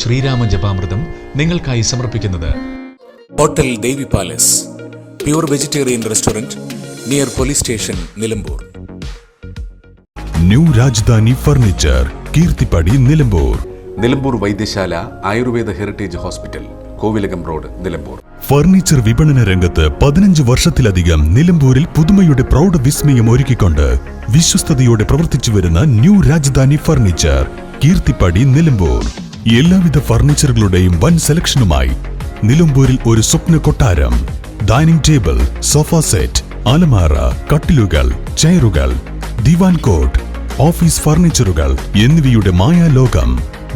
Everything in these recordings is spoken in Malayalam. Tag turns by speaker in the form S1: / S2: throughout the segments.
S1: ശ്രീരാമ ജപാമൃതം നിങ്ങൾക്കായി സമർപ്പിക്കുന്നത്
S2: hotel Devi palace, pure vegetarian restaurant near police station, Nilambur.
S3: New Rajdhani furniture, Keerthippadi, Nilambur.
S4: Nilambur Vaidyasala Ayurveda heritage hospital, Kovilakam road, Nilambur.
S3: Furniture വിപണന രംഗത്ത് 15 വർഷത്തിലധികം നിലമ്പൂരിൽ പുതുമയുടെ പ്രൗഢ വിസ്മയം ഒരുക്കിക്കൊണ്ട് വിശ്വസ്തയോടെ പ്രവർത്തിച്ചു വരുന്ന ന്യൂ രാജധാനി ഫർണിച്ചർ, കീർത്തിപ്പടി, നിലമ്പൂർ. എല്ലാവിധ ഫർണിച്ചറുകളുടെയും വൻ സെലക്ഷനുമായി നിലമ്പൂരിൽ ഒരു സ്വപ്ന കൊട്ടാരം. ഡൈനിങ് ടേബിൾ, സോഫ സെറ്റ്, അലമാര, കട്ടിലുകൾ, ചെയറുകൾ, ദിവാൻ കോട്ട്, ഓഫീസ് ഫർണിച്ചറുകൾ എന്നിവയുടെ മായാലോകം.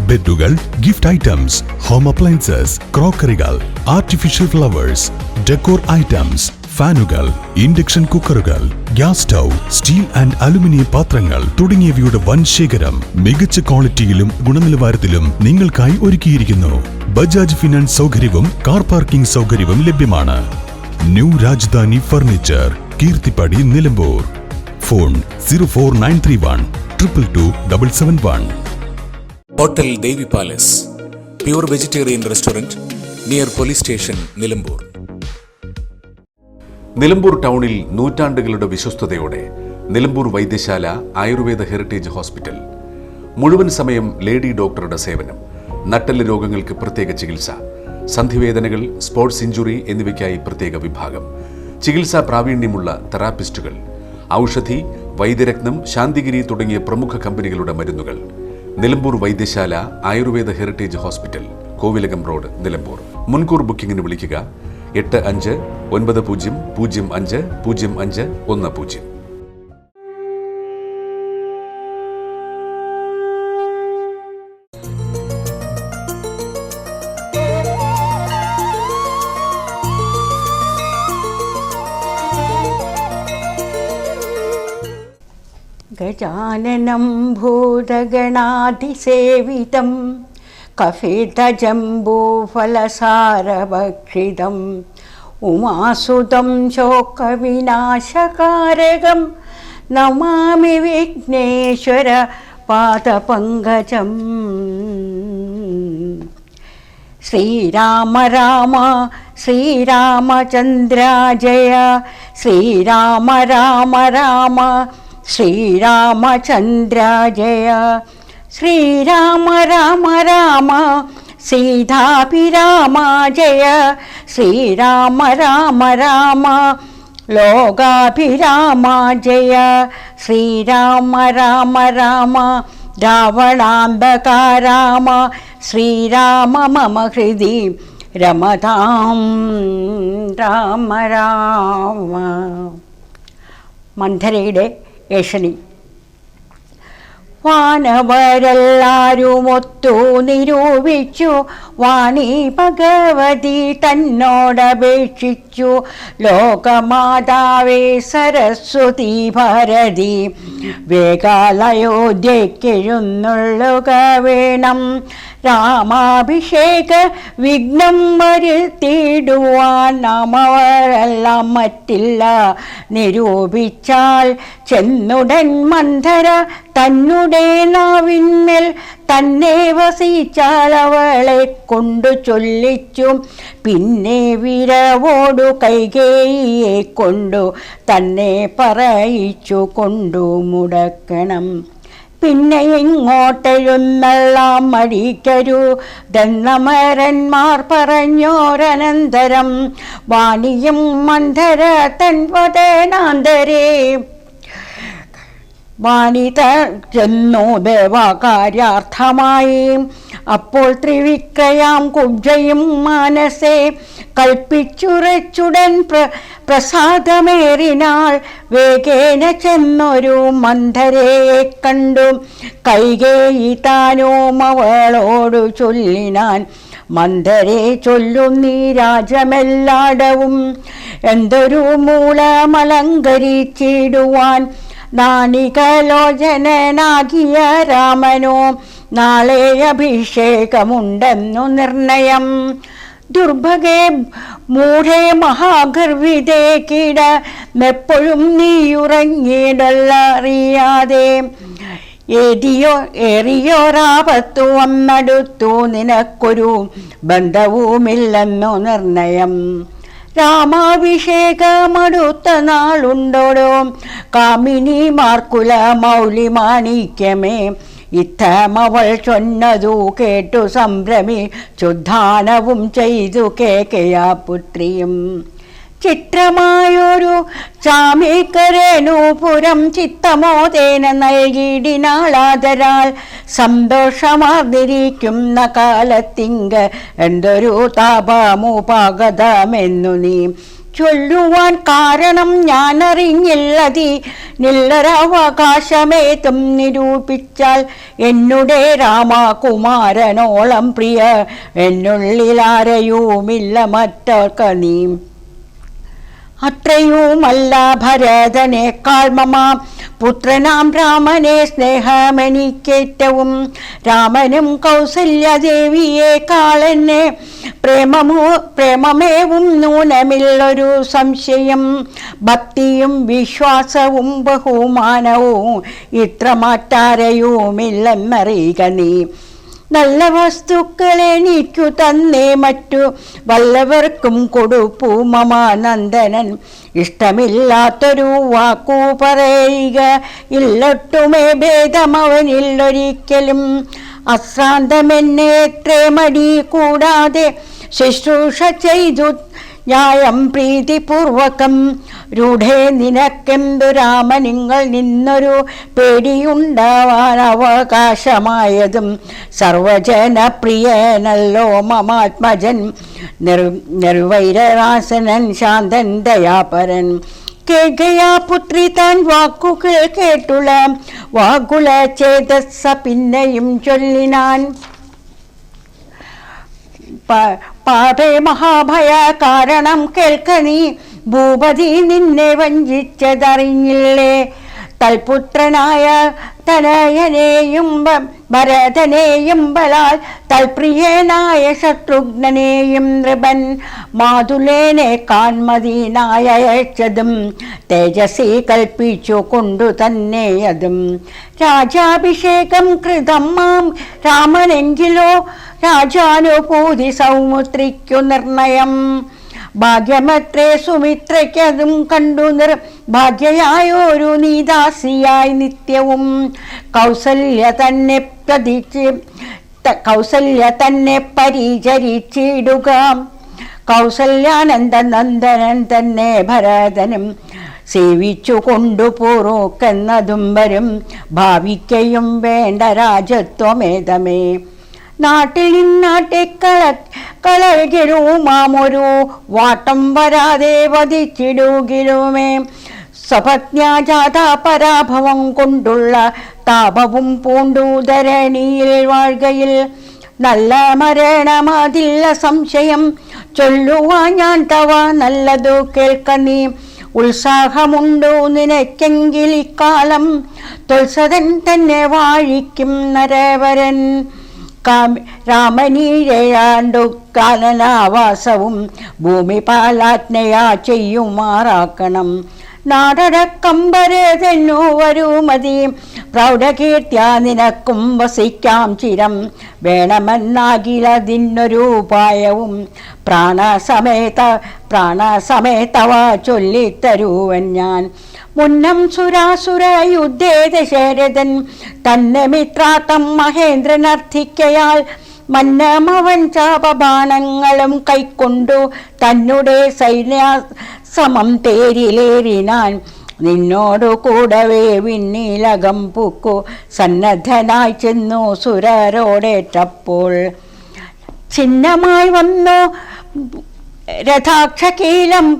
S3: ബെഡുകൾ, ഗിഫ്റ്റ് ഐറ്റംസ്, ഹോം അപ്ലയൻസസ്, ക്രോക്കറികൾ, ആർട്ടിഫിഷ്യൽ ഫ്ലവേഴ്സ്, ഡെക്കോർ ഐറ്റംസ്, ഫാനുകൾ, ഇൻഡക്ഷൻ കുക്കറുകൾ, gas stove, steel and aluminium പാത്രങ്ങൾ തുടങ്ങിയവയുടെ വൻ ശേഖരം മികച്ച ക്വാളിറ്റിയിലും ഗുണനിലവാരത്തിലും നിങ്ങൾക്കായി ഒരുക്കിയിരിക്കുന്നു. ബജാജ് ഫിനാൻസ് സൗകര്യവും കാർ പാർക്കിംഗ് സൗകര്യവും ലഭ്യമാണ്. New Rajdhani furniture, Keerthippadi, Nilambur. Phone 04931 222 771.
S2: Hotel Devi palace, pure vegetarian restaurant near police station, Nilambur.
S4: Nilambur ടൗണിൽ നൂറ്റാണ്ടുകളുടെ വിശ്വസ്തയോടെ നിലമ്പൂർ വൈദ്യശാല ആയുർവേദ ഹെറിറ്റേജ് ഹോസ്പിറ്റൽ. മുഴുവൻ സമയം ലേഡി ഡോക്ടറുടെ സേവനം. നട്ടെല്ല് രോഗങ്ങൾക്ക് പ്രത്യേക ചികിത്സ, സന്ധിവേദനകൾ, സ്പോർട്സ് ഇഞ്ചുറി എന്നിവയ്ക്കായി പ്രത്യേക വിഭാഗം, ചികിത്സാ പ്രാവീണ്യമുള്ള തെറാപ്പിസ്റ്റുകൾ, ഔഷധി, വൈദ്യരത്നം, ശാന്തിഗിരി തുടങ്ങിയ പ്രമുഖ കമ്പനികളുടെ മരുന്നുകൾ. Nilambur Vaidyasala Ayurveda heritage hospital, Kovilakam road, Nilambur. മുൻകൂർ ബുക്കിംഗിന് വിളിക്കുക 8590050510.
S5: ഗജാനനം ഭൂതഗണാധിസേവിതം കഫിതജംബൂഫലസാരഭക്ഷിതം ഉമാസുതം ശോകവിനാശകാരകം നമാമി വിഘ്നേശ്വര പാദപങ്കജം. ശ്രീരാമ രാമ ശ്രീരാമചന്ദ്ര ജയ, ശ്രീരാമ രാമ രാമ ശ്രീരാമചന്ദ്ര ജയ, ശ്രീരാമ രാമ രാമ സീതാഭിരാമ ജയ, ശ്രീരാമ രാമ രാമ ലോകാഭിരാമ ജയ, ശ്രീരാമ രാമ രാമ രാവണാന്തക രാമ, ശ്രീരാമ മമ ഹൃദി രമതാം രാമ രാമ. മന്ധരയുടെ ഏഷണി. വാനവരെല്ലാരുമൊത്തു നിരൂപിച്ചു, വാണി ഭഗവതി തന്നോടപേക്ഷിച്ചു, ലോകമാതാവേ സരസ്വതി ഭാരതി വേഗാലയോധ്യക്കെഴുന്നള്ളുക വേണം. രാമാഭിഷേക വിഘ്നം വരുത്തിയിടുവാൻ നാമവരെല്ലാം മറ്റില്ല നിരൂപിച്ചാൽ, ചെന്നുടൻ മന്ധര തന്നുടെ നാവിന്മേൽ തന്നെ വസിച്ചാൽ അവളെ കൊണ്ടു ചൊല്ലിച്ചു. പിന്നെ വിരവോടു കൈകേയിയെ കൊണ്ടു തന്നെ പറയിച്ചു കൊണ്ടു മുടക്കണം. പിന്നെ ഇങ്ങോട്ടെഴുന്നള്ളാം മടിക്കരുതെന്നമരന്മാർ പറഞ്ഞോരനന്തരം, വാണിയും മന്ധര തൻവദനാന്തരേ വാണിത ചെന്നു ദേവകാര്യാർത്ഥമായി. അപ്പോൾ ത്രിവിക്രയാം കുബ്ജയും മാനസേ കൽപ്പിച്ചുറച്ചുടൻ പ്രസാദമേറിനാൾ. വേഗേന ചെന്നൊരു മന്ധരയെ കണ്ടു, കൈകേയി താനും അവളോടു ചൊല്ലിനാൻ. മന്ധരെ ചൊല്ലും നീ രാജമെല്ലാടവും എന്തൊരു മൂലമലങ്കരിച്ചിടുവാൻ. നാണികലോചനാകിയ രാമനോ നാളെ അഭിഷേകമുണ്ടെന്നു നിർണയം. ദുർഭഗേ മൂഢേ മഹാഗർവിതേ കീട, എപ്പോഴും നീയുറങ്ങിയിടല്ല അറിയാതെ. ഏറിയോരാപത്തു വന്നടുത്തു നിനക്കൊരു ബന്ധവുമില്ലെന്നു നിർണയം. രാമാഭിഷേകമടുത്ത നാളുണ്ടോടോ കാമിനിമാർക്കുല മൗലി മാണിക്യമേ. ഇത്തമവൾ ചൊന്നതു കേട്ടു സംഭ്രമിച്ചുദ്ധാനവും ചെയ്തു കേകയാ പുത്രിയും. ചിത്രമായൊരു ചാമിക്കരേണുപുരം ചിത്തമോദേന നൽകിയിടിനാളാദരാൽ സന്തോഷമാർന്നിരിക്കുന്ന കാലത്തിങ്ക എന്തൊരു താപമുപാഗതമെന്നു നീ ചൊല്ലുവാൻ കാരണം ഞാനറിഞ്ഞില്ലതി നില്ലൊരവകാശമേതും നിരൂപിച്ചാൽ എന്നുടെ രാമകുമാരനോളം പ്രിയ എന്നുള്ളിലാരെയുമില്ല മറ്റൊക്കെ നീ. അത്രയുമല്ല ഭരതനേക്കാൾ മമ പുത്രനാം രാമനെ സ്നേഹമെനിക്കേറ്റവും. രാമനും കൗസല്യദേവിയേക്കാളെന്നെ പ്രേമമേവും നൂനമില്ലൊരു സംശയം. ഭക്തിയും വിശ്വാസവും ബഹുമാനവും ഇത്ര മറ്റാരെയുമില്ലെന്നറിയുക നീ. നല്ല വസ്തുക്കളെ എനിക്കു തന്നേ മറ്റു വല്ലവർക്കും കൊടുപ്പു മമ നന്ദനൻ. ഇഷ്ടമില്ലാത്തൊരു വാക്കു പറയുക ഇല്ലൊട്ടുമേ ഭേദമവനില്ലൊരിക്കലും. അശ്രാന്തമെന്നെ എത്രേ മടി കൂടാതെ ശുശ്രൂഷ ചെയ്തു ന്യായം പ്രീതിപൂർവകം. രൂഢേ നിനക്കെന്തു രാമനിങ്ങൾ നിന്നൊരു പേടിയുണ്ടാവാൻ അവകാശമായതും. സർവജനപ്രിയനല്ലോ മമാത്മജൻ നിർവൈരരാസനൻ ശാന്തൻ ദയാപരൻ. കേകയാ പുത്രി താൻ വാക്കുകൾ കേട്ടുള്ള വാകുല ചേതസ്സ പിന്നെയും ചൊല്ലിനാൻ. പാപേ മഹാഭയ കാരണം കേൾക്ക നീ. ഭൂപതി നിന്നെ വഞ്ചിച്ചതറിഞ്ഞില്ലേ. തൽപുത്രനായ തനയനെയും ഭരതനെയും ബലാൽ തൽപ്രിയനായ ശത്രുഘ്നനെയും നൃപൻ മാതുലേനെ കാൺമതിനായ അയച്ചതും തേജസി കൽപ്പിച്ചു കൊണ്ടു തന്നെയതും. രാജാഭിഷേകം കൃതം മാം രാമനെങ്കിലോ രാജാനുഭൂതി സൗമുത്രിക്കു നിർണയം. ഭാഗ്യമത്രേ സുമിത്രയ്ക്കതും കണ്ടു ഭാഗ്യയായൊരു നീദാസിയായി നിത്യവും. കൗസല്യ തന്നെ പരിചരിച്ചിടുക. കൗസല്യാനന്ദ നന്ദനൻ തന്നെ ഭരതനും സേവിച്ചു കൊണ്ടു പൂർവ്വക്കെന്നതും വരും. ഭാവിക്കയും വേണ്ട രാജത്വമേതമേ. നാട്ടിൽ നിന്നാട്ടെ കളകിലുമാമൊരു വാട്ടം വരാതെ വധിച്ചിടുകിലുമേ. സ്വപത്ന്യാജാത പരാഭവം കൊണ്ടുള്ള താപവും പൂണ്ടുധരണിയിൽ വാഴ്കയിൽ നല്ല മരണമതില്ല സംശയം. ചൊല്ലുവാൻ ഞാൻ തവ നല്ലതു കേൾക്ക നീ. ഉത്സാഹമുണ്ടു നിനക്കെങ്കിൽ ഇക്കാലം തൊൽസതൻ തന്നെ വാഴിക്കും നരവരൻ. രാമനീരയാണ്ടു കാലനാവാസവും ഭൂമി പാലാജ്ഞയാ ചെയ്യുമാറാക്കണം. നാടടക്കം ഭരതനു വരുമതി പ്രൗഢകീർത്തിയ നിനക്കും വസിക്കാം ചിരം. വേണമെന്നാകിലതിനൊരു ഉപായവും പ്രാണസമേതവ ചൊല്ലിത്തരുവൻ ഞാൻ. മുന്നം സുരാസുര യുദ്ധേ ദശരഥൻ തന്നെ മിത്രാത്തം മഹേന്ദ്രനർത്ഥിക്കയാൽ മന്നമവൻ ചാപബാണങ്ങളും കൈക്കൊണ്ടു തന്നെ സൈന്യ സമം തേരിലേറിനാൻ. നിന്നോടു കൂടവേ വിണ്ണീലകം പൂക്കു സന്നദ്ധനായി ചെന്നു സുരരോടേറ്റപ്പോൾ. ഛിന്നമായി വന്നു രഥാക്ഷകീലം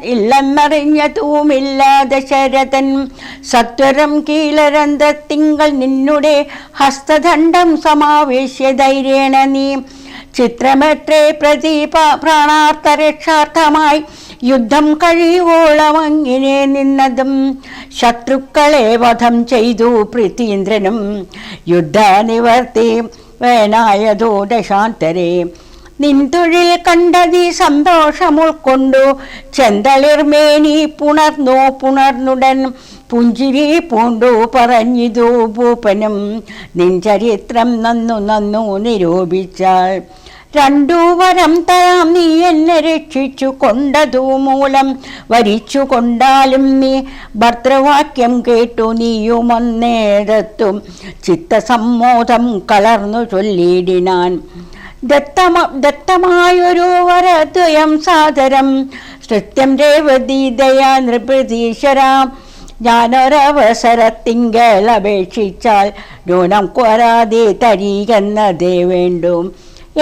S5: ഇല്ലെന്നറിഞ്ഞതുമില്ല ദശരഥൻ. സത്വരം കീലരന്ധത്തിങ്കൾ നിന്നുടെ ഹസ്തദണ്ഡം സമാവേശ്യ ധൈര്യേണ നീ. ചിത്രമത്രേ പ്രാണാർത്ഥരക്ഷാർത്ഥമായി യുദ്ധം കഴിയോളമങ്ങിനെ നിന്നതും. ശത്രുക്കളെ വധം ചെയ്തു പൃഥീന്ദ്രനും യുദ്ധനിവർത്തി വേനായതോ ദശാന്തരേ. നിൻതൊഴിൽ കണ്ടതി സന്തോഷം ഉൾക്കൊണ്ടു ചെന്തളിർമേനി പുണർന്നുടൻ പുഞ്ചിരി പൂണ്ടു പറഞ്ഞിതു ഭൂപനും നിൻ ചരിത്രം നന്നു നിരൂപിച്ചാൽ. 2 വരം തരാം നീ എന്നെ രക്ഷിച്ചു കൊണ്ടതു മൂലം വരിച്ചു കൊണ്ടാലും നീ ഭർത്തൃവാക്യം കേട്ടു നീയുമന്നേടത്തും ചിത്തസമ്മോദം കളർന്നു ചൊല്ലിയിടിനാൻ. ദത്തമായൊരു വരദ്വയം സാദരം സത്യം രേവതി ദയാ നൃപതീശ്വരാം. ഞാനൊരവസരത്തിങ്കൽ അപേക്ഷിച്ചാൽ ന്യൂനം കോരാതെ തരീകെന്നതേ വേണ്ടു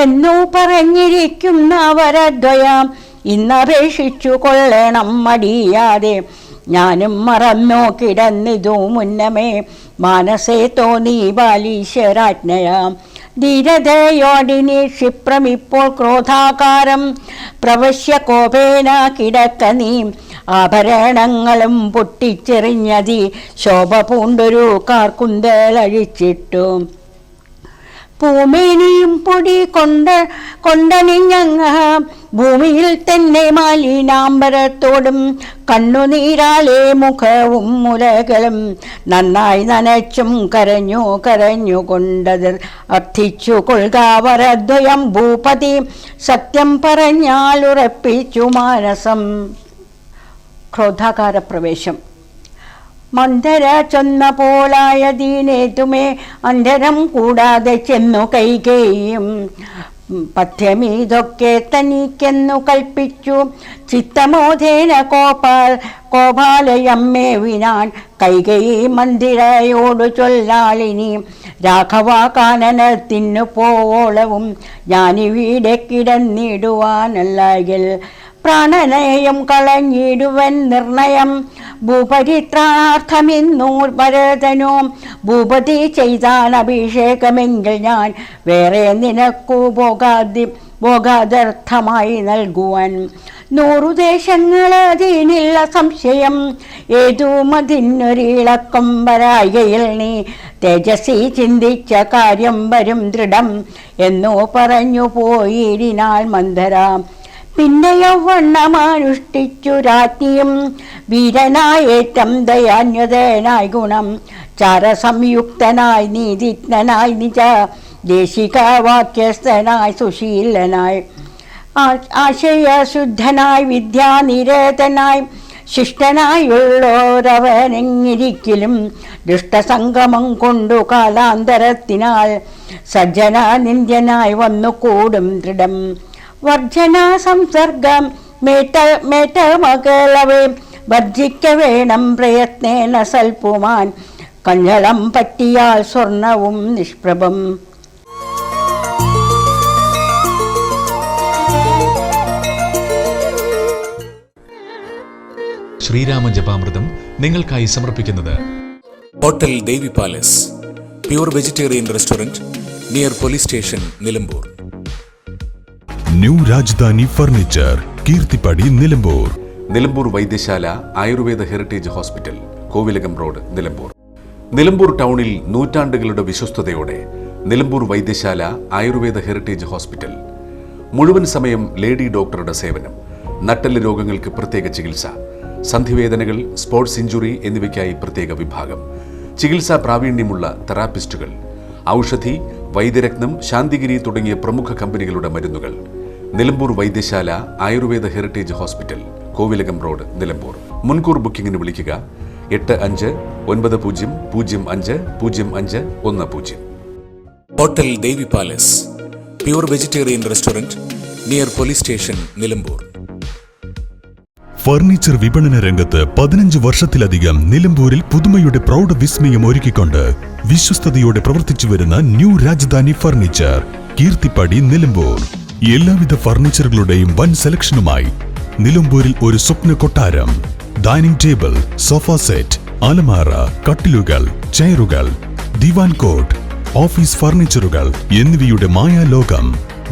S5: എന്നു പറഞ്ഞിരിക്കുന്ന വരദ്വയം ഇന്നപേക്ഷിച്ചു കൊള്ളണം മടിയാതെ. ഞാനും മറന്നോ കിടന്നിതു മുന്നമേ മാനസേ തോന്നി ബാലീശ്വരാജ്ഞയാം. ധീരതയോടിനി ക്ഷിപ്രമിപ്പോൾ ക്രോധാകാരം പ്രവശ്യ കോപേന കിടക്ക നീ. ആഭരണങ്ങളും പൊട്ടിച്ചെറിഞ്ഞതി ശോഭ പൂണ്ടൊരു കാർക്കുന്തലഴിച്ചിട്ടു. ഭൂമിനിയും പൊടി കൊണ്ടണിഞ്ഞങ്ങ ഭൂമിയിൽ തന്നെ മാലിനാംബരത്തോടും കണ്ണുനീരാലെ മുഖവും മുലകളും നന്നായി നനച്ചും കരഞ്ഞുകൊണ്ടത് അർത്ഥിച്ചു കൊള്ളുക വരദ്വയം ഭൂപതി. സത്യം പറഞ്ഞാൽ ഉറപ്പിച്ചു മാനസം. ക്രോധാകാര പ്രവേശം. മന്ദര ചൊന്ന പോലായതീനേതുമേ അന്തരം കൂടാതെ ചെന്നു കൈകേയും. പഥ്യമീതൊക്കെ തനിക്കെന്നു കൽപ്പിച്ചു ചിത്തമോധേന കോപാലയമ്മേ വിനാൻ. കൈകേയി മന്ദിരയോടു ചൊല്ലാളിനി രാഘവ കാനനത്തിനു പോവോളവും ഞാനിവിടെ കിടന്നിടുവാനല്ലെങ്കിൽ പ്രാണനയം കളഞ്ഞിടുവൻ നിർണയം. ഭൂപരിത്രാർത്ഥമിന്നു ഭരതനോ ഭൂപതി ചെയ്താൻ അഭിഷേകമെങ്കിൽ ഞാൻ വേറെ നിനക്കു ഭോഗാദർത്ഥമായി നൽകുവാൻ. 100 ദേശങ്ങളതിനില്ല സംശയം ഏതുമതിനൊരിളക്കം വരായയിൽ നീ തേജസ്സി ചിന്തിച്ച കാര്യം വരും ദൃഢം എന്നു പറഞ്ഞു പോയിടിനാൾ മന്ദര. പിന്നെ യൗവണ്ണമാനുഷ്ഠിച്ചു രാജ്ഞിയും വീരനായേറ്റം ദയാന്യതനായി ഗുണം ചാരസംയുക്തനായി നീതിജ്ഞനായി നിജ ദേശികവാക്യസ്ഥനായി സുശീലനായി ആശയശുദ്ധനായി വിദ്യാനിരതനായി ശിഷ്ടനായുള്ളോരവനെങ്ങിരിക്കലും ദുഷ്ടസംഗമം കൊണ്ടു കാലാന്തരത്തിനാൽ സജ്ജന നിന്ദ്യനായി വന്നു കൂടും ദൃഢം. വർജന സംസർഗം മേറ്റമകളവേ വർജിക്ക വേണം പ്രയത്നേന സൽപുമാൻ. കഞ്ഞളം പറ്റിയാൽ സ്വർണവും നിഷ്പ്രഭം.
S1: ശ്രീരാമ ജപാമൃതം നിങ്ങൾക്കായി സമർപ്പിക്കുന്നത്
S2: hotel Devi palace, pure vegetarian restaurant near police station, Nilambur.
S3: New Rajdhani furniture, Keerthippadi, Nilambur.
S4: Nilambur Vaidyasala Ayurveda heritage hospital, Kovilakam road, Nilambur. Nilambur ടൗണിൽ നൂറ്റാണ്ടുകളുടെ വിശ്വസ്തയോടെ നിലമ്പൂർ വൈദ്യശാല ആയുർവേദ ഹെറിറ്റേജ് ഹോസ്പിറ്റൽ. മുഴുവൻ സമയം ലേഡി ഡോക്ടറുടെ സേവനം, നട്ടെല്ല് രോഗങ്ങൾക്ക് പ്രത്യേക ചികിത്സ, സന്ധിവേദനകൾ, സ്പോർട്സ് ഇഞ്ചുറി എന്നിവയ്ക്കായി പ്രത്യേക വിഭാഗം, ചികിത്സാ പ്രാവീണ്യമുള്ള തെറാപ്പിസ്റ്റുകൾ, ഔഷധി, വൈദ്യരത്നം, ശാന്തിഗിരി തുടങ്ങിയ പ്രമുഖ കമ്പനികളുടെ മരുന്നുകൾ. Nilambur Vaidyasala Ayurveda heritage hospital, Kovilakam road, Nilambur. മുൻകൂർ ബുക്കിംഗിന് വിളിക്കുക 8590050510.
S2: Hotel Devi palace, pure vegetarian restaurant near police station, Nilambur.
S3: Furniture വിപണന രംഗത്ത് 15 വർഷത്തിലധികം നിലമ്പൂരിൽ പുതുമയുടെ പ്രൗഢ വിസ്മയം ഒരുക്കിക്കൊണ്ട് വിശ്വസ്തയോടെ പ്രവർത്തിച്ചു വരുന്ന ന്യൂ രാജധാനി ഫർണിച്ചർ, കീർത്തിപ്പടി, നിലമ്പൂർ. എല്ലാവിധ ഫർണിച്ചറുകളുടെയും വൻ സെലക്ഷനുമായി നിലമ്പൂരിൽ ഒരു സ്വപ്ന കൊട്ടാരം. ഡൈനിങ് ടേബിൾ, സോഫ സെറ്റ്, അലമാര, കട്ടിലുകൾ, ചെയറുകൾ, ദിവാൻ കോട്ട്, ഓഫീസ് ഫർണിച്ചറുകൾ എന്നിവയുടെ മായാലോകം.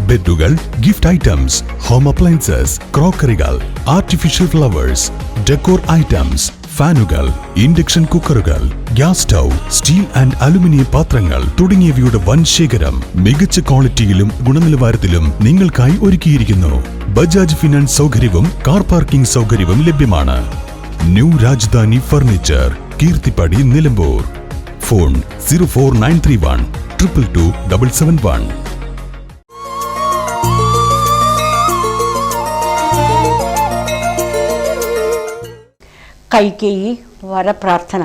S3: ബെഡുകൾ, ഗിഫ്റ്റ് ഐറ്റംസ്, ഹോം അപ്ലയൻസസ്, ക്രോക്കറികൾ, ആർട്ടിഫിഷ്യൽ ഫ്ലവേഴ്സ്, ഡെക്കോർ ഐറ്റംസ്, ഫാനുകൾ, ഇൻഡക്ഷൻ കുക്കറുകൾ, gas stove, steel and aluminium പാത്രങ്ങൾ തുടങ്ങിയവയുടെ വൻ ശേഖരം മികച്ച ക്വാളിറ്റിയിലും ഗുണനിലവാരത്തിലും നിങ്ങൾക്കായി ഒരുക്കിയിരിക്കുന്നു. ബജാജ് ഫിനാൻസ് സൗകര്യവും കാർ പാർക്കിംഗ് സൗകര്യവും ലഭ്യമാണ്. New Rajdhani furniture, Keerthippadi, Nilambur. Phone 04931 222 771.
S5: Kaikeyi വരപ്രാർത്ഥന.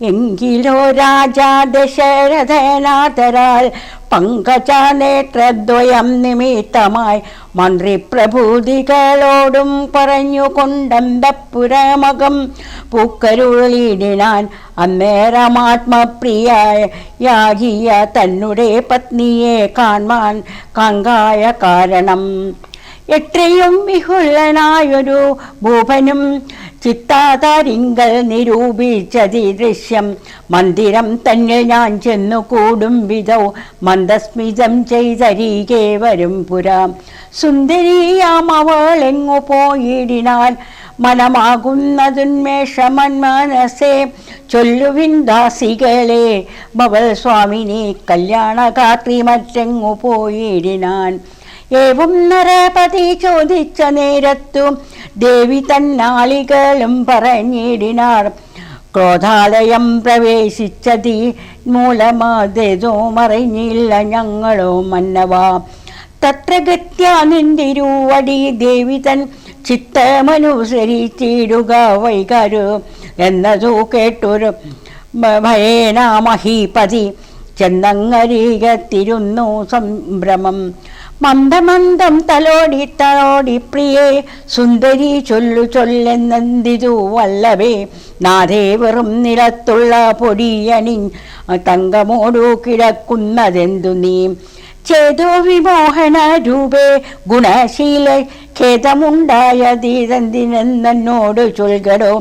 S5: എങ്കിലോ രാജാ ദശരഥനാഥരാൽ പങ്കജനേത്രദ്വയം നിമിത്തമായി മന്ത്രിപ്രഭൂതികളോടും പറഞ്ഞുകൊണ്ടന്തപ്പുരമകം പൂക്കരുളിടിനാൻ. അന്നേരമാത്മപ്രിയാകിയ തന്നെ പത്നിയെ കാൺകായ കാരണം എത്രയും വിഹുലനായൊരു ഭൂപനും ചിത്താതാരിങ്കൽ നിരൂപിച്ചതി ദൃശ്യം. മന്ദിരം തന്നെ ഞാൻ ചെന്നു കൂടും വിധൗ മന്ദസ്മിതം ചെയ്തരികെ വരും പുരാ. സുന്ദരിയാം അവളെങ്ങു പോയിടിനാൽ മനമാകുന്നതുന്മേഷമന്മനസേ. ചൊല്ലുവിൻ ദാസികളെ ഭവൽ സ്വാമിനി കല്യാണഗാത്രി മറ്റെങ്ങു പോയിടിനാൻ. ഏവം നരപതി ചോദിച്ച നേരത്തു ദേവി തന്നാളികളും പറഞ്ഞിടിനാർ. ക്രോധാലയം പ്രവേശിച്ചതി മൂലമതേതോ മറിഞ്ഞില്ല ഞങ്ങളോ മന്നവ. തത്ര ഗത്യാ നിന്തിരുവടി ദേവി തൻ ചിത്തമനുസരിച്ചിടുക വൈകരു എന്നതു കേട്ടൊരു ഭയേന മഹീപതി ചെന്നങ്ങരീകത്തിരുന്നു സംഭ്രമം. മന്ദമന്ദം തലോടി പ്രിയേ സുന്ദരി ചൊല്ലെന്നന്തിതു വല്ലഭേ. നാഥേ വെറും നിലത്തുള്ള പൊടിയണി തങ്കമോടു കിടക്കുന്നതെന്തു നീ. ചേതോ വിമോഹന രൂപേ ഗുണശീല ഖേദമുണ്ടായതീതെന്തിനെന്നോട് ചൊൽകടോ.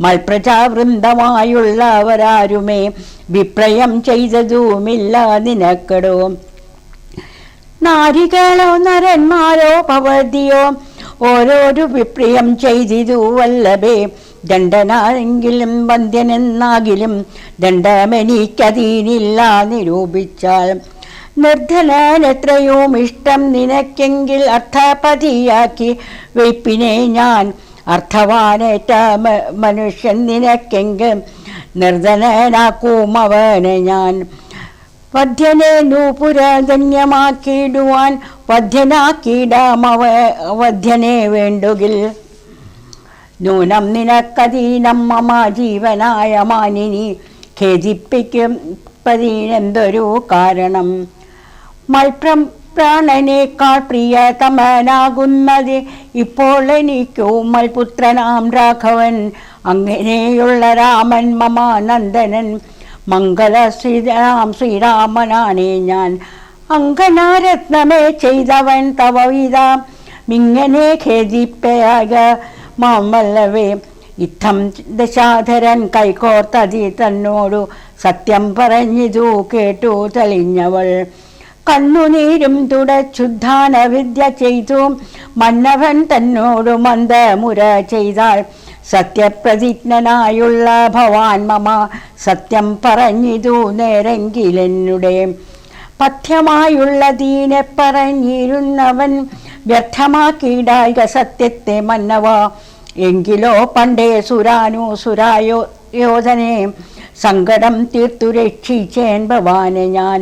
S5: മൽപ്രജാവൃന്ദമായുള്ളവരാരുമേ വിപ്രയം ചെയ്തതുമില്ല നിനക്കടോ. നാരികളോ നരന്മാരോ ഭവതിയോ ഓരോരു വിപ്രിയം ചെയ്തിതു വല്ലഭേ. ദണ്ഡനാരെങ്കിലും വന്ധ്യനെന്നാകിലും ദണ്ഡമെനിക്കതീനില്ല നിരൂപിച്ചാൽ. നിർധനനെത്രയും ഇഷ്ടം നിനക്കെങ്കിൽ അർത്ഥപതിയാക്കി വെയ്പ്പിനെ ഞാൻ. അർത്ഥവാനേറ്റ മനുഷ്യൻ നിനക്കെങ്കിൽ നിർധനനാക്കും അവനെ ഞാൻ. വധ്യനെ നൂപുരധന്യമാക്കിയിടുവാൻ വധ്യനാക്കിയിടാമവ വധ്യനെ വേണ്ടുകിൽ. നൂനം നിനക്കതീനം മമ ജീവനായ മാനിനി ഖേദിപ്പിക്കും പതിനെന്തൊരു കാരണം. മൽപ്രാണനേക്കാൾ പ്രിയതമനാകുന്നത് ഇപ്പോൾ എനിക്കു മൽപുത്രനാം രാഘവൻ. അങ്ങനെയുള്ള രാമൻ മമ നന്ദനൻ മംഗള ശ്രീരാമനാണേ ഞാൻ. അങ്കനാരത്നമേ ചെയ്തവൻ തവവിധ മിങ്ങനെ ഖേദിപ്പയാക മാമല്ലവേ. ഇത്തം ദശാധരൻ കൈകോർത്തതി തന്നോടു സത്യം പറഞ്ഞിതു കേട്ടു തെളിഞ്ഞവൾ. കണ്ണുനീരും തുടച്ചുദ്ധാന വിദ്യ ചെയ്തു മന്നവൻ തന്നോടു മന്ദമുര ചെയ്താൽ. സത്യപ്രതിജ്ഞനായുള്ള ഭവാൻ മമ സത്യം പറഞ്ഞിതു നേരെങ്കിലെന്നുടെ. പഥ്യമായുള്ളതീനെ പറഞ്ഞിരുന്നവൻ വ്യർത്ഥമാക്കിയിടായ സത്യത്തെ മന്നവ. എങ്കിലോ പണ്ടേ സുരായോധനെ സങ്കടം തീർത്തു രക്ഷിച്ചേൻ ഭവാനെ ഞാൻ.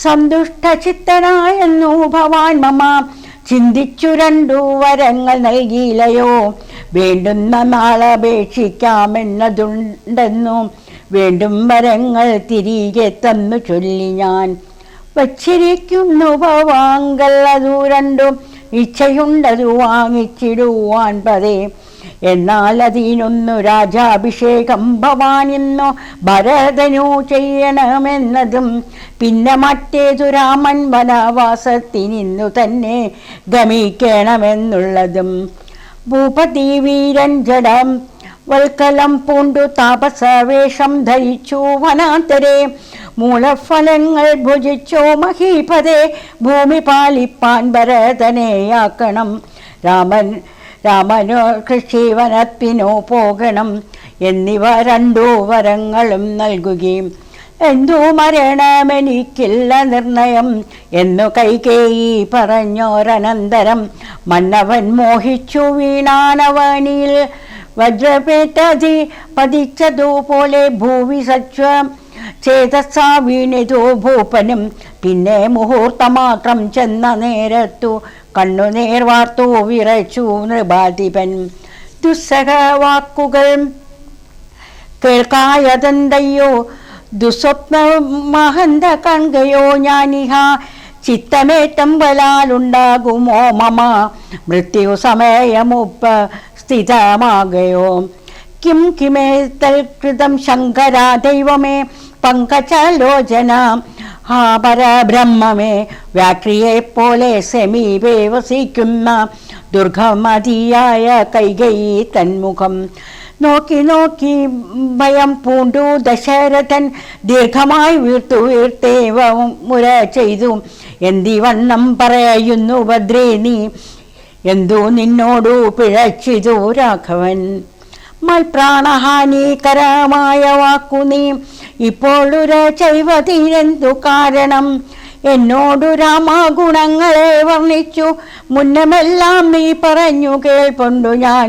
S5: സന്തുഷ്ടചിത്തനായെന്നു ഭവാൻ മമ ചിന്തിച്ചു രണ്ടു വരങ്ങൾ നൽകിയില്ലയോ. വേണ്ടുന്ന നാളപേക്ഷിക്കാമെന്നതുണ്ടെന്നു വേണ്ടും വരങ്ങൾ തിരികെ തന്നു ചൊല്ലി ഞാൻ. വച്ചിരിക്കുന്നു ഭവാങ്കൽ അതു രണ്ടും ഇച്ഛയുണ്ടതു വാങ്ങിച്ചിടുവാൻ പതേ. എന്നാൽ അതിനൊന്നു രാജാഭിഷേകം ഭവാനിന്നു ഭരതനു ചെയ്യണമെന്നതും പിന്നെ മറ്റേതു രാമൻ വനവാസത്തിനിന്നു തന്നെ ഗമിക്കണമെന്നുള്ളതും. ഭൂപതി വീരൻ ജഡം വൽക്കലം പൂണ്ടു താപസവേഷം ധരിച്ചു വനാന്തരെ. മൂലഫലങ്ങൾ ഭുജിച്ചോ മഹീപതേ. ഭൂമി പാലിപ്പാൻ ഭരതനെയാക്കണം. രാമൻ രാമനോ കൃഷിവനത്തിനോ പോകണം എന്നിവ 2 വരങ്ങളും നൽകുകയും എന്തു മരണമെനിക്കില്ല നിർണയം എന്നു കൈകേയി പറഞ്ഞോരനന്തരം മന്നവൻ മോഹിച്ചു വീണാനവനിൽ വജ്രപേട്ടതി പതിച്ചതുപോലെ ഭൂവി സച്വ ചേതസാ വീണിതു ഭൂപനും. പിന്നെ മുഹൂർത്തമാത്രം ചെന്ന നേരത്തു കണ്ണുനേർ വാർത്തു വിറച്ചു നൃപാധിപൻ. ദുസ്സഹ വാക്കുകൾ കേൾക്കായതെന്തയ്യോ ദുസ്വപ്ന മഹന്ത കൺകയോ ഞാനിഹ ചിത്തമേറ്റമ്പലാലുണ്ടാകുമോ മമ മൃത്യു സമയമുപസ്ഥിതമാകയോ. കിം കിമേതൽ കൃതം ശങ്കര ദൈവമേ പങ്കജലോചന ആ പരബ്രഹ്മമേ വ്യാക്രിയെപ്പോലെ സമീപേ വസിക്കുന്ന ദുർഗമതിയായ കൈകേയി തന്മുഖം നോക്കി നോക്കി ഭയം പൂണ്ടു ദശരഥൻ ദീർഘമായി വീർത്തേവ മുര ചെയ്തു. എന്തിവണ്ണം പറയുന്നു ഭദ്രേ നീ എന്തു നിന്നോടു പിഴച്ചിതു രാഘവൻ. മൽപ്രാണഹാനികരമായ വാക്കു നീ ഇപ്പോഴുര ചെയ്വതിനെന്തു കാരണം. എന്നോടു രാമഗുണങ്ങളെ വർണ്ണിച്ചു മുന്നമെല്ലാം നീ പറഞ്ഞു കേൾപ്പൊണ്ടു ഞാൻ.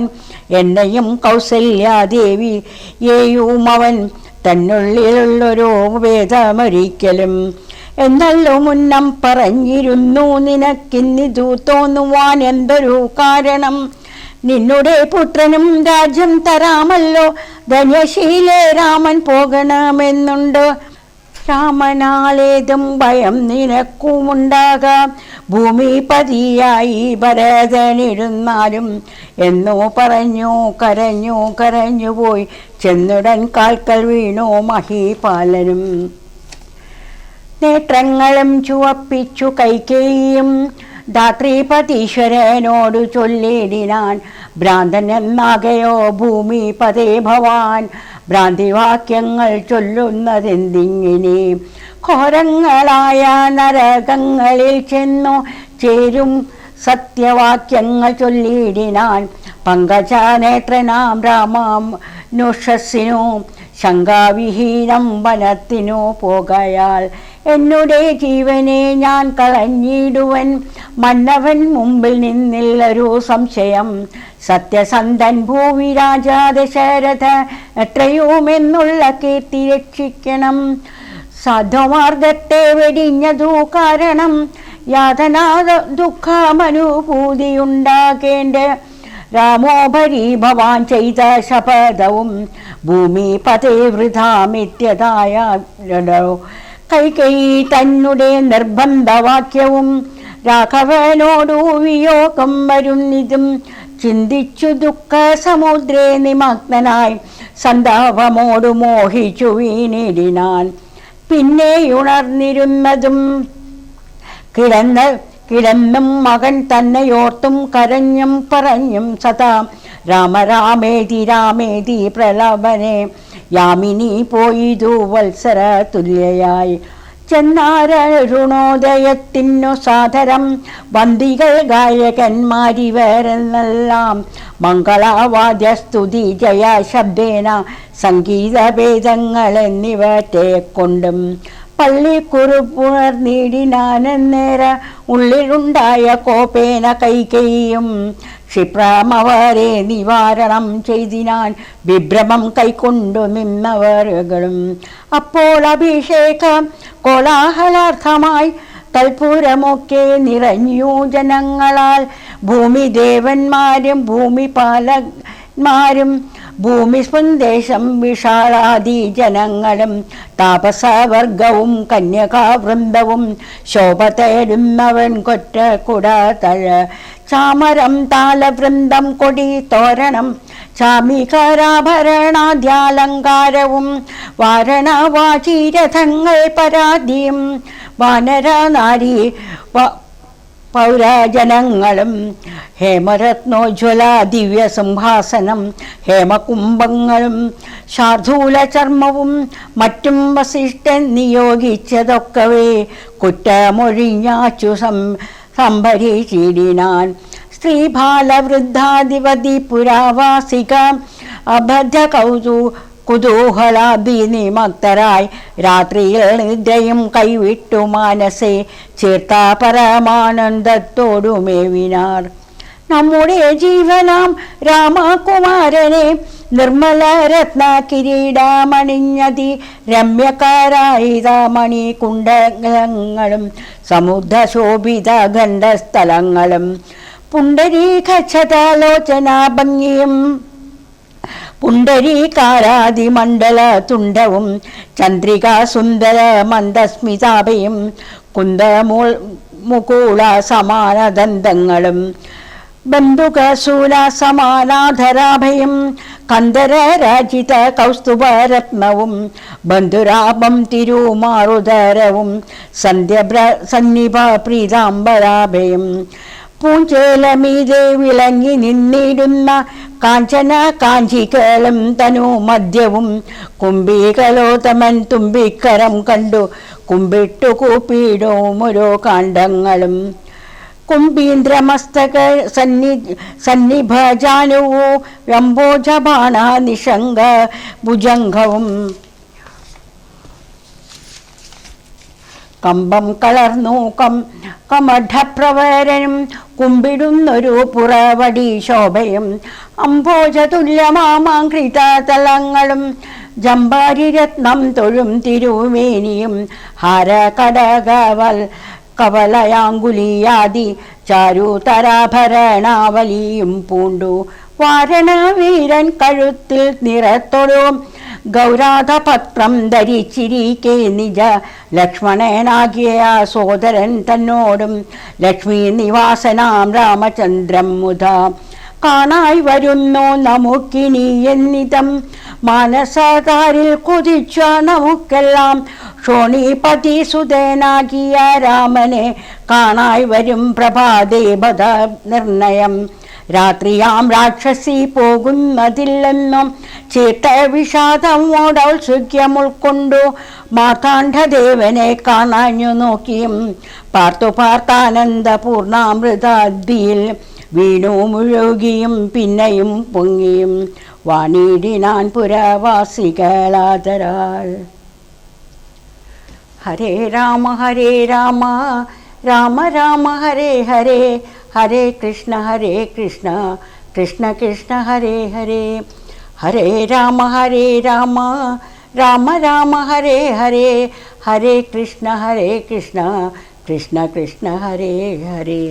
S5: എന്നെയും കൗസല്യാദേവിയെയും അവൻ തന്നുള്ളിലുള്ളൊരു ഭേദമൊരിക്കലും എന്നല്ലോ മുന്നം പറഞ്ഞിരുന്നു. നിനക്കിന്നിതു തോന്നുവാൻ എന്തൊരു കാരണം. നിന്നുടെ പുത്രനും രാജ്യം തരാമല്ലോ ധന്യശീലേ രാമൻ പോകണമെന്നുണ്ട്. രാമനാലേതും ഭയം നിനക്കുമുണ്ടാകാം ഭൂമിപതിയായി ഭരതനിരുന്നാലും എന്നു പറഞ്ഞു കരഞ്ഞുപോയി ചെന്നുടൻ കാൽക്കൽ വീണു മഹീപാലനും. നേത്രങ്ങളും ചുവപ്പിച്ചു കൈകേയിയും ധാത്രീപതീശ്വരനോടു ചൊല്ലിടിനാൻ. ഭ്രാന്തൻ എന്നാകയോ ഭൂമിപതേ ഭവാൻ ഭ്രാന്തിവാക്യങ്ങൾ ചൊല്ലുന്നതെന്തിങ്ങിനെ. ഘോരങ്ങളായ നരകങ്ങളിൽ ചെന്നു ചേരും സത്യവാക്യങ്ങൾ ചൊല്ലിടിനാൻ. പങ്കജനേത്രനാം രാമാനുഷസ്സിനു ശങ്കാവിഹീനം വനത്തിനു പോകയാൽ എന്നുടെ ജീവനെ ഞാൻ കളഞ്ഞിടുവൻ. മന്നവൻ മുമ്പിൽ നിന്നില്ലൊരു സംശയം സത്യസന്ധൻ ഭൂവി രാജാ ദശരഥ എത്രയുമെന്നുള്ള കീർത്തി രക്ഷിക്കണം. സാധുമാർഗത്തെ വെടിഞ്ഞതു കാരണം യാതനാ ദുഃഖമനുഭൂതിയുണ്ടാകേണ്ട. രാമോപരി ഭവാൻ ചെയ്ത ശപഥവും ഭൂമിപതേ വൃഥാമിത്യതായ കൈകേയി തന്നുടെ നിർബന്ധവാക്യവും രാഘവനോടു വിയോഗം വരുന്നിതും ചിന്തിച്ചു ദുഃഖ സമുദ്രേ നിമഗ്നനായി സന്താപമോടു മോഹിച്ചു വീണിടിനാൻ. പിന്നെ ഉണർന്നിരുന്നതും കിടന്നും മകൻ തന്നെയോർത്തും കരഞ്ഞും പറഞ്ഞും സദാ രാമേതി രാമേതി പ്രലപനെ യാമിനി പോയിതു വത്സര തുല്യയായി. ചെന്നാരുണോദയത്തിനു സാദരം വന്ദികൾ ഗായകന്മാരിവരെന്നെല്ലാം മംഗളവാദ്യസ്തുതി ജയ ശബ്ദേന സംഗീതഭേദങ്ങൾ എന്നിവറ്റെ കൊണ്ടും പള്ളിക്കുറുപ്പുണർന്നിടിനാനെന്നേര ഉള്ളിലുണ്ടായ കോപേന കൈകേയിയും ക്ഷിപ്രമവരെ നിവാരണം ചെയ്തിനാൻ. വിഭ്രമം കൈക്കൊണ്ടു നിന്നവരുകളും അപ്പോൾ അഭിഷേകം കോലാഹലാർത്ഥമായി കൽപ്പൂരമൊക്കെ നിറഞ്ഞു ജനങ്ങളാൽ. ഭൂമിദേവന്മാരും ഭൂമിപാലന്മാരും ഭൂമി സന്ദേശം വിശാലാദി ജനങ്ങളും താപസവർഗവും കന്യകാവൃന്ദവും ശോഭ തേടുന്നവൻ കൊറ്റ കുട തഴ ചാമരം താലവൃന്ദം കൊടി തോരണം ചാമികരാഭരണാദ്യാലങ്കാരവും വാരണവാചീരഥങ്ങൾ പരാതിയും വാനരനാരി പൗരജനങ്ങളും ഹേമരത്നോജ്വല ദിവ്യ സിംഹാസനം ഹേമകുംഭങ്ങളും ശാർദൂല ചർമ്മവും മറ്റും വസിഷ്ഠൻ നിയോഗിച്ചതൊക്കവേ കുറ്റമൊഴിഞ്ഞാച്ചു സംഭരിച്ചിടിനാൻ. സ്ത്രീബാലവൃദ്ധാധിപതി പുരാവാസിക അബദ്ധ കുതൂഹലാഭിനിമക്തരായി രാത്രിയിൽ നിദ്രയും കൈവിട്ടു മാനസേ ചേർത്ത പരമാനന്ദത്തോടുമേവിനാർ. നമ്മുടെ ജീവനാം രാമകുമാരനെ നിർമ്മല രത്ന കിരീടമണിഞ്ഞതി രമ്യകാരായിത മണികുണ്ടങ്ങളും സമുദ്രശോഭിത ഗണ്ഡസ്ഥലങ്ങളും പുണ്ടരീകച്ഛതലോചനാ ഭംഗിയും പുണ്ടരീകാരാദിമണ്ഡല തുണ്ടവും ചന്ദ്രികാ സുന്ദര മന്ദസ്മിതാഭയും മുകൂള സമാനദന്തങ്ങളും ബന്ധുകശൂല സമാനാധരാഭയം കന്ദരരാജിത കൗസ്തുഭരത്നവും ബന്ധുരാപം തിരുമാറുധരവും സന്നിഭ പ്രീതാംബരാഭയം പൂഞ്ചേലമീതെ വിളങ്ങി നിന്നിടുന്ന കാഞ്ചന കാഞ്ചികളും തനു മധ്യവും കുംഭികലോത്തമൻ തുമ്പിക്കരം കണ്ടു കുമ്പിട്ടു കൂപ്പിടും ഓരോ കാണ്ഡങ്ങളും കുംഭീന്ദ്രമസ്തക സന്നിഭജാനുവോ വ്യോജബാണ നിഷംഗ ഭുജംഗവും കമ്പം കളർന്നു കമഠപ്രവരനും കുമ്പിടുന്നൊരു പുറവടി ശോഭയും അംഭോജതുല്യമാമാങ്കൃത തലങ്ങളും ജംബാരിരത്നം തൊഴും തിരുമേനിയും ഹാരകടകവൽ കവലയാങ്കുലിയാദി ചാരുതരാഭരണാവലിയും പൂണ്ടു വാരണവീരൻ കഴുത്തിൽ നിറത്തൊടും ഗൗരാധപത്രം ധരിച്ചിരിക്കെ നിജ ലക്ഷ്മണനാകിയ സോദരൻ തന്നോടും ലക്ഷ്മി നിവാസനാം രാമചന്ദ്രം മുത കാണായി വരുന്നു നമുക്കിനി എന്നിതം മാനസതാരിൽ കുതിച്ച നമുക്കെല്ലാം ക്ഷോണീപതി സുതനാകിയ രാമനെ കാണായി വരും പ്രഭാദേവത നിർണയം രാത്രിയാം രാക്ഷസി പോകുന്നതില്ലെന്നും ചേട്ട വിഷാദമോടൗത്സുഖ്യം ഉൾക്കൊണ്ടു മാർത്താണ്ഡദേവനെ കാണാഞ്ഞു നോക്കിയും പാർത്താനന്ദ പൂർണ്ണാമൃതാദ്ദിയിൽ വീണു മുഴുകിയും പിന്നെയും പൊങ്ങിയും വാണിടിനാൻ പുരവാസികളാദരാൽ. ഹരേ രാമ രാമ രാമ ഹരേ ഹരേ ഹരേ കൃഷ്ണ കൃഷ്ണ കൃഷ്ണ ഹരേ ഹരേ ഹരേ രാമ രാമ രാമ ഹരേ ഹരേ ഹരേ കൃഷ്ണ കൃഷ്ണ കൃഷ്ണ ഹരേ ഹരേ.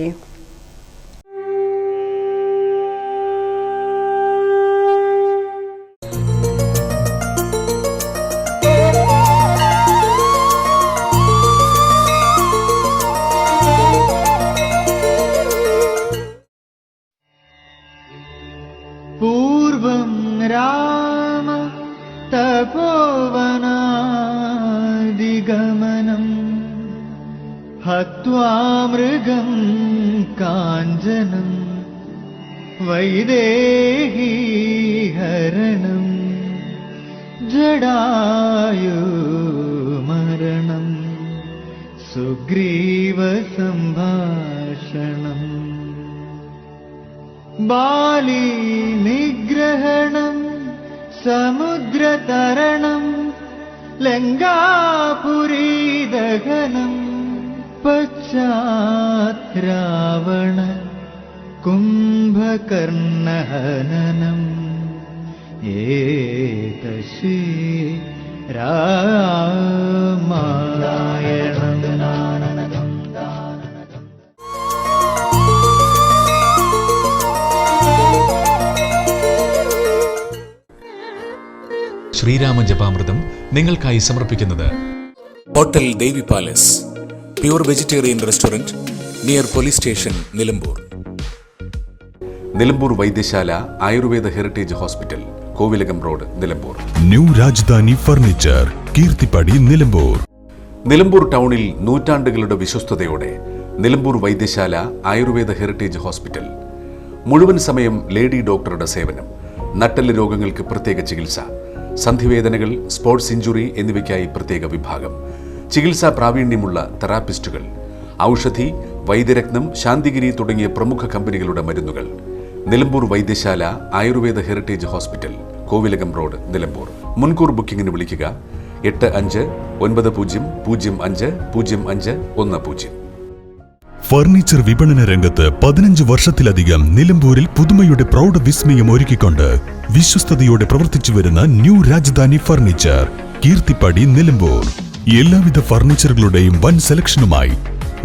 S6: पूर्वं राम तपोवनादिगमनं हत्वा मृगं काञ्चनं वैदेहीहरणं जडायुमरणं सुग्रीवसम्भाषणम् बाली निग्रहणं समुद्रतरणं लङ्कापुरीदहनं पश्चात् रावण कुम्भकर्णहननम् एतश्री रामायणम्.
S1: ശ്രീരാമ ജപാമൃതം നിങ്ങൾക്കായി സമർപ്പിക്കുന്നത്
S2: hotel Devi palace, pure vegetarian restaurant near police station, Nilambur.
S4: Nilambur Vaidyasala Ayurveda heritage hospital, Kovilakam road, Nilambur.
S3: New Rajdhani furniture, Keerthippadi, Nilambur.
S4: Nilambur ടൗണിൽ നൂറ്റാണ്ടുകളുടെ വിശ്വസ്തയോടെ നിലമ്പൂർ വൈദ്യശാല ആയുർവേദ ഹെറിറ്റേജ് ഹോസ്പിറ്റൽ. മുഴുവൻ സമയം ലേഡി ഡോക്ടറുടെ സേവനം, നട്ടെല്ല് രോഗങ്ങൾക്ക് പ്രത്യേക ചികിത്സ, സന്ധിവേദനകൾ, സ്പോർട്സ് ഇഞ്ചുറി എന്നിവയ്ക്കായി പ്രത്യേക വിഭാഗം, ചികിത്സാ പ്രാവീണ്യമുള്ള തെറാപ്പിസ്റ്റുകൾ, ഔഷധി, വൈദ്യരത്നം, ശാന്തിഗിരി തുടങ്ങിയ പ്രമുഖ കമ്പനികളുടെ മരുന്നുകൾ. Nilambur Vaidyasala Ayurveda heritage hospital, Kovilakam road, Nilambur. മുൻകൂർ ബുക്കിംഗിന് വിളിക്കുക 8590050510.
S3: ഫർണിച്ചർ വിപണന രംഗത്ത് 15 വർഷത്തിലധികം നിലമ്പൂരിൽ പുതുമയുടെ പ്രൗഢ വിസ്മയം ഒരുക്കിക്കൊണ്ട് വിശ്വസ്തയോടെ പ്രവർത്തിച്ചു വരുന്ന ന്യൂ രാജധാനി ഫർണിച്ചർ, കീർത്തിപ്പടി, നിലമ്പൂർ. എല്ലാവിധ ഫർണിച്ചറുകളുടെയും വൻ സെലക്ഷനുമായി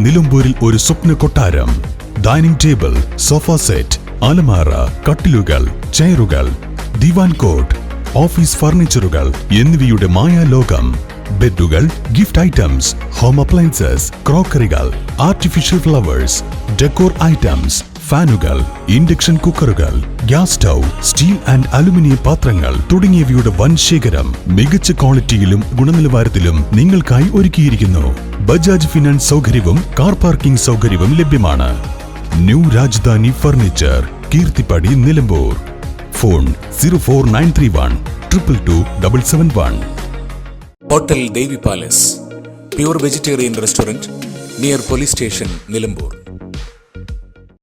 S3: നിലമ്പൂരിൽ ഒരു സ്വപ്ന കൊട്ടാരം. ഡൈനിങ് ടേബിൾ, സോഫ സെറ്റ്, അലമാര, കട്ടിലുകൾ, ചെയറുകൾ, ദിവാൻ കോട്ട്, ഓഫീസ് ഫർണിച്ചറുകൾ എന്നിവയുടെ മായാലോകം. ബെഡുകൾ, ഗിഫ്റ്റ് ഐറ്റംസ്, ഹോം അപ്ലയൻസസ്, ക്രോക്കറികൾ, ആർട്ടിഫിഷ്യൽ ഫ്ലവേഴ്സ്, ഡെക്കോർ ഐറ്റംസ്, ഫാനുകൾ, ഇൻഡക്ഷൻ കുക്കറുകൾ, gas stove, steel and aluminium പാത്രങ്ങൾ തുടങ്ങിയവയുടെ വൻ ശേഖരം മികച്ച ക്വാളിറ്റിയിലും ഗുണനിലവാരത്തിലും നിങ്ങൾക്കായി ഒരുക്കിയിരിക്കുന്നു. ബജാജ് ഫിനാൻസ് സൗകര്യവും കാർ പാർക്കിംഗ് സൗകര്യവും ലഭ്യമാണ്. New Rajdhani furniture, Keerthippadi, Nilambur. Phone 04931 222 771.
S2: Hotel Devi palace, pure vegetarian restaurant, near police station, Nilambur.